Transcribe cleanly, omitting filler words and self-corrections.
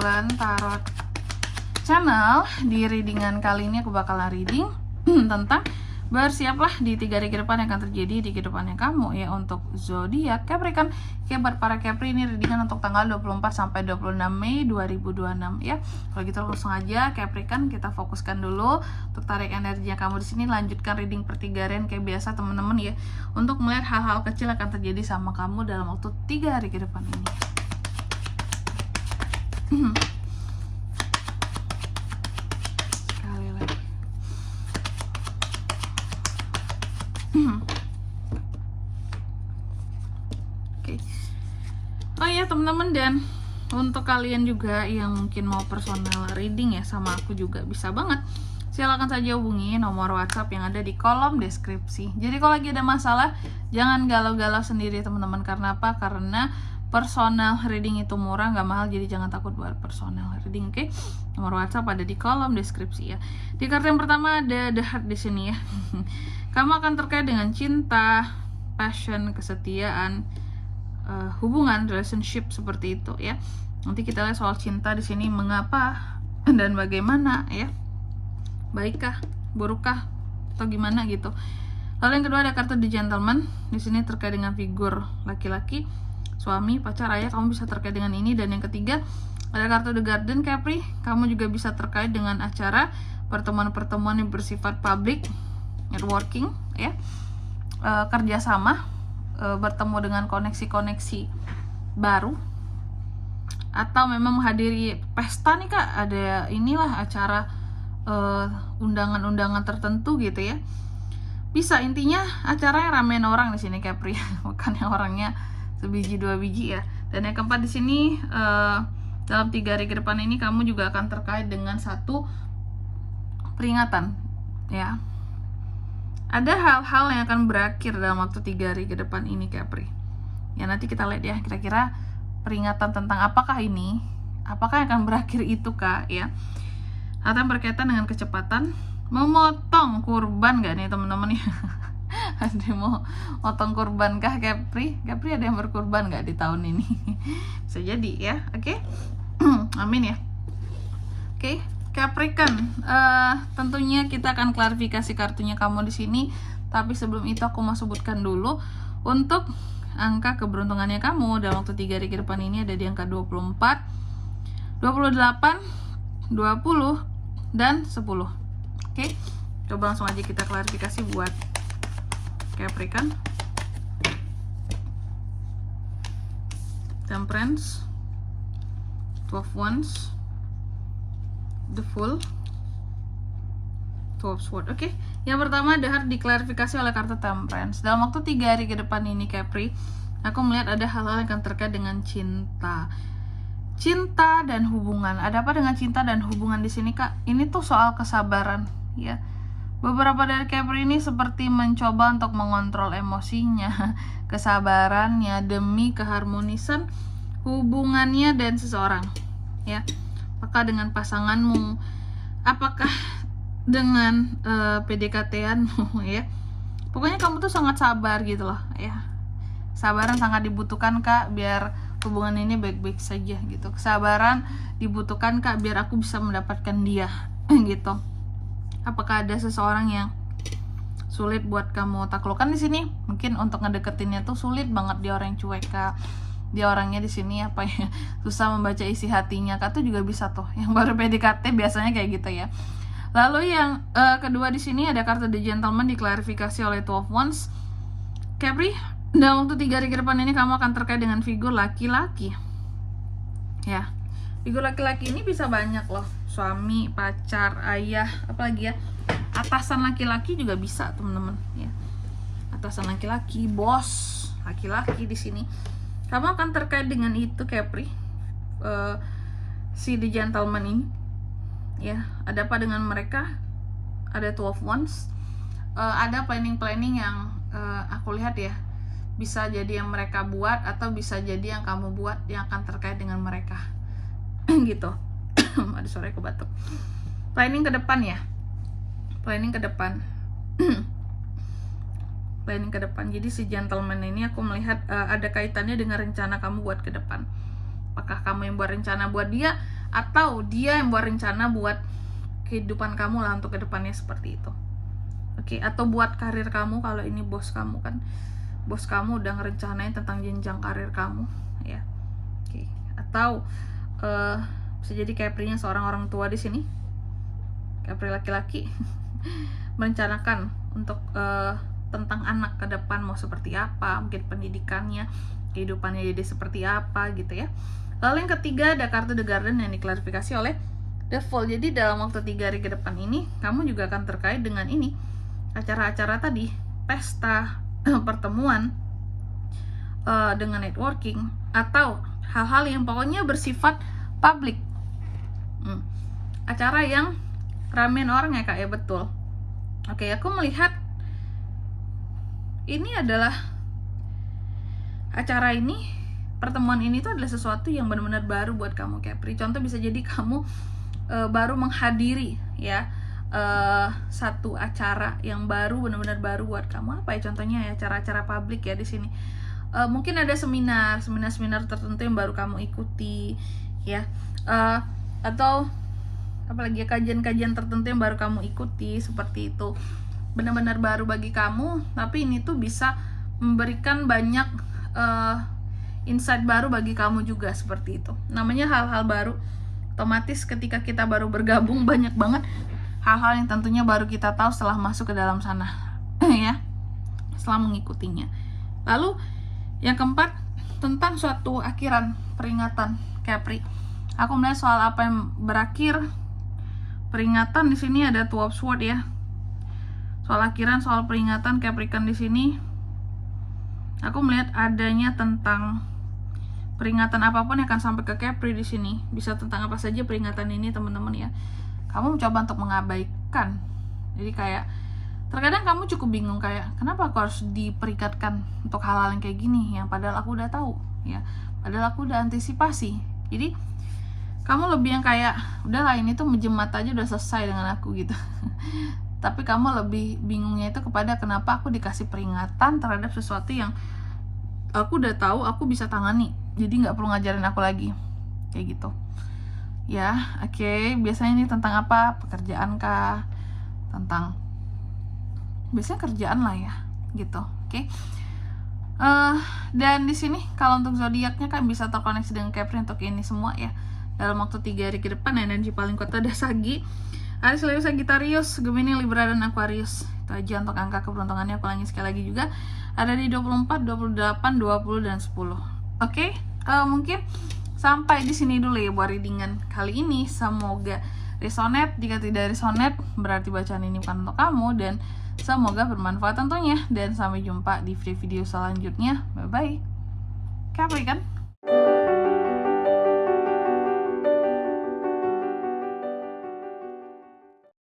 Bulan Tarot Channel. Di readingan kali ini aku bakalan reading tentang bersiaplah di 3 hari ke depan yang akan terjadi di kehidupannya kamu ya untuk zodiak Capricorn. Oke, buat para Capri ini readingan untuk tanggal 24 sampai 26 Mei 2026 ya. Kalau gitu langsung aja Capricorn, kita fokuskan dulu untuk tarik energinya kamu di sini. Lanjutkan reading per 3 harian kayak biasa teman-teman ya, untuk melihat hal-hal kecil akan terjadi sama kamu dalam waktu 3 hari ke depan ini. Sekali lagi. Oke. Oh iya teman-teman, dan untuk kalian juga yang mungkin mau personal reading ya sama aku juga bisa banget. Silakan saja hubungi nomor WhatsApp yang ada di kolom deskripsi. Jadi kalau lagi ada masalah, jangan galau-galau sendiri teman-teman. Karena apa? Karena personal reading itu murah, nggak mahal, jadi jangan takut buat personal reading. Oke, nomor WhatsApp ada di kolom deskripsi ya. Di kartu yang pertama ada The Heart di sini ya. Kamu akan terkait dengan cinta, passion, kesetiaan, hubungan, relationship seperti itu ya. Nanti kita lihat soal cinta di sini mengapa dan bagaimana ya. Baikkah, burukkah, atau gimana gitu. Lalu yang kedua ada kartu The Gentleman. Di sini terkait dengan figur laki-laki, suami, pacar, ayah, kamu bisa terkait dengan ini. Dan yang ketiga ada kartu The Garden Capri. Kamu juga bisa terkait dengan acara pertemuan-pertemuan yang bersifat publik, networking ya, kerjasama, bertemu dengan koneksi-koneksi baru, atau memang menghadiri pesta nih kak, ada inilah acara undangan-undangan tertentu gitu ya. Bisa, intinya acaranya ramein orang di sini Capri, bukan yang orangnya sebiji 2 biji ya. Dan yang keempat di sini dalam 3 hari ke depan ini kamu juga akan terkait dengan satu peringatan ya. Ada hal-hal yang akan berakhir dalam waktu 3 hari ke depan ini Capri. Ya nanti kita lihat ya kira-kira peringatan tentang apakah ini, apakah yang akan berakhir itu kak ya. Atau yang berkaitan dengan kecepatan, memotong kurban gak nih teman-teman ya. Ada yang mau potong kurban kah Capri? Capri ada yang berkurban gak di tahun ini? Bisa jadi ya, oke? Amin ya. Oke. Capricorn, tentunya kita akan klarifikasi kartunya kamu di sini. Tapi sebelum itu aku mau sebutkan dulu untuk angka keberuntungannya kamu dalam waktu 3 hari ke depan ini ada di angka 24, 28, 20, dan 10. Oke, coba langsung aja kita klarifikasi buat Capricorn. Temperance, 12 Wands, The Fool, 12 Swords. Oke, yang pertama The Heart diklarifikasi oleh kartu Temperance. Dalam waktu 3 hari ke depan ini Capri, aku melihat ada hal-hal yang akan terkait dengan cinta dan hubungan. Ada apa dengan cinta dan hubungan di sini kak? Ini tuh soal kesabaran ya. Beberapa dari Capri ini seperti mencoba untuk mengontrol emosinya, kesabarannya demi keharmonisan hubungannya dan seseorang ya. Apakah dengan pasanganmu, apakah dengan PDKT-anmu ya. Pokoknya kamu tuh sangat sabar gitu loh ya. Kesabaran sangat dibutuhkan kak, biar hubungan ini baik-baik saja gitu. Kesabaran dibutuhkan kak, biar aku bisa mendapatkan dia gitu. Apakah ada seseorang yang sulit buat kamu taklukkan di sini? Mungkin untuk ngedeketinnya tuh sulit banget, dia orang yang cuek kak. Dia orangnya di sini apa ya, susah membaca isi hatinya kak, tuh juga bisa tuh. Yang baru PDKT biasanya kayak gitu ya. Lalu yang kedua di sini ada kartu The Gentleman diklarifikasi oleh 12 Wands. Capri, dalam waktu 3 hari ke depan ini kamu akan terkait dengan figur laki-laki. Ya, figur laki-laki ini bisa banyak loh. Suami, pacar, ayah, apalagi ya. Atasan laki-laki juga bisa teman-teman ya. Atasan laki-laki, bos laki-laki di sini. Kamu akan terkait dengan itu Capri, si The Gentleman ini ya. Ada apa dengan mereka? Ada 12 Wands. Ada planning yang aku lihat ya, bisa jadi yang mereka buat atau bisa jadi yang kamu buat yang akan terkait dengan mereka gitu. Ada suara kebatuk. Planning ke depan ya, planning ke depan. Planning ke depan. Jadi si gentleman ini aku melihat ada kaitannya dengan rencana kamu buat ke depan. Apakah kamu yang buat rencana buat dia, atau dia yang buat rencana buat kehidupan kamu lah untuk kedepannya seperti itu. Oke, atau buat karir kamu kalau ini bos kamu kan, bos kamu udah ngerencanain tentang jenjang karir kamu ya. Oke, atau bisa jadi Capri-nya seorang orang tua di sini, Capri laki-laki merencanakan untuk tentang anak ke depan mau seperti apa, mungkin pendidikannya, kehidupannya jadi seperti apa gitu ya. Lalu yang ketiga ada kartu The Garden yang diklarifikasi oleh The Fool. Jadi dalam waktu 3 hari ke depan ini kamu juga akan terkait dengan ini, acara-acara tadi, pesta, pertemuan, dengan networking, atau hal-hal yang pokoknya bersifat publik. Acara yang ramean orang ya Kak ya, betul. Oke, aku melihat ini adalah acara ini, pertemuan ini tuh adalah sesuatu yang benar-benar baru buat kamu Capri. Contoh bisa jadi kamu baru menghadiri ya satu acara yang baru, benar-benar baru buat kamu. Apa ya contohnya ya, acara-acara publik ya di sini. Mungkin ada seminar tertentu yang baru kamu ikuti ya, atau apalagi kajian-kajian tertentu yang baru kamu ikuti, seperti itu. Benar-benar baru bagi kamu, tapi ini tuh bisa memberikan banyak insight baru bagi kamu juga, seperti itu. Namanya hal-hal baru, otomatis ketika kita baru bergabung banyak banget hal-hal yang tentunya baru kita tahu setelah masuk ke dalam sana ya, setelah mengikutinya. Lalu yang keempat, tentang suatu akhiran peringatan Capri. Aku melihat soal apa yang berakhir peringatan di sini ada 12 Swords ya. Soal akhiran, soal peringatan Capricorn di sini. Aku melihat adanya tentang peringatan apapun yang akan sampai ke Capri di sini. Bisa tentang apa saja peringatan ini teman-teman ya. Kamu mencoba untuk mengabaikan. Jadi kayak terkadang kamu cukup bingung kayak kenapa aku harus diperikatkan untuk hal-hal yang kayak gini yang padahal aku udah tahu ya. Padahal aku udah antisipasi. Jadi kamu lebih yang kayak udahlah ini tuh menjemat aja udah selesai dengan aku gitu. Tapi kamu lebih bingungnya itu kepada kenapa aku dikasih peringatan terhadap sesuatu yang aku udah tahu aku bisa tangani. Jadi nggak perlu ngajarin aku lagi kayak gitu. Ya, oke. Biasanya ini tentang apa? Pekerjaan kah? Tentang biasanya kerjaan lah ya, gitu. Oke. Dan di sini kalau untuk zodiaknya kan bisa terkoneksi dengan Capri untuk ini semua ya. Dalam waktu 3 hari ke depan energi paling kuat ada Sagi, Aries, Leo, Sagittarius, Gemini, Libra, dan Aquarius. Itu aja untuk angka keberuntungannya. Aku ulangi sekali lagi juga, ada di 24, 28, 20, dan 10. Oke, mungkin sampai di sini dulu ya buat readingan kali ini. Semoga resonate. Jika tidak resonate, berarti bacaan ini bukan untuk kamu. Dan semoga bermanfaat tentunya. Dan sampai jumpa di video selanjutnya. Bye-bye. Capri kan?